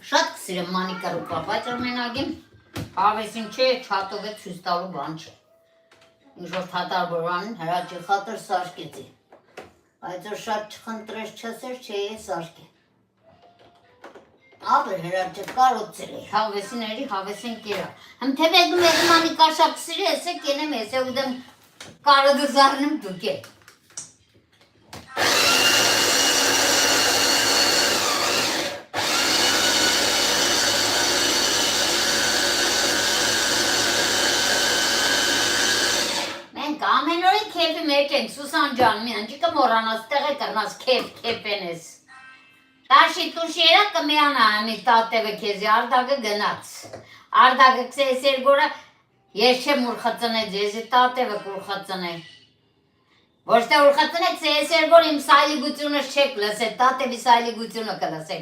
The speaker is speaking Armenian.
Շատ կսիրեմ մանիկա ռուկա, բայց ամենագին հավեսին չէ, չատով է ցույց տալու բան չէ։ Ինչ-որ թատարբորանին հրաճի խատր սարքեցի։ Բայց որ շատ չխնդրես չասեր, չէ է սարքե։ Ապր հրաճը կարոցել է, հավեսիների հավեսին կերա։ Հմ թևեգում է մանիկա շատ կսիրի, էսե կենեմ, էսե ուդեմ կարոդը զարնեմ դուք է։ Ամեն օրի քեֆի մեջ ենք, Սուսան ջան, մի անջիկը մորանաս, տեղը կրնաս քեֆ ենես։ Տաշի տուշի երա կմիանա ամի տատևը քեզի, արդագը գնաց։ Արդագը կսես երգորը, ես չեմ ուրխածնե ձեզի տատևը կուրխածնե։ Ոչ թե ուրխածնե կսես երգոր իմ սայլիգությունս չեք լսեք, տատևի սայլիգությունը կլսեք։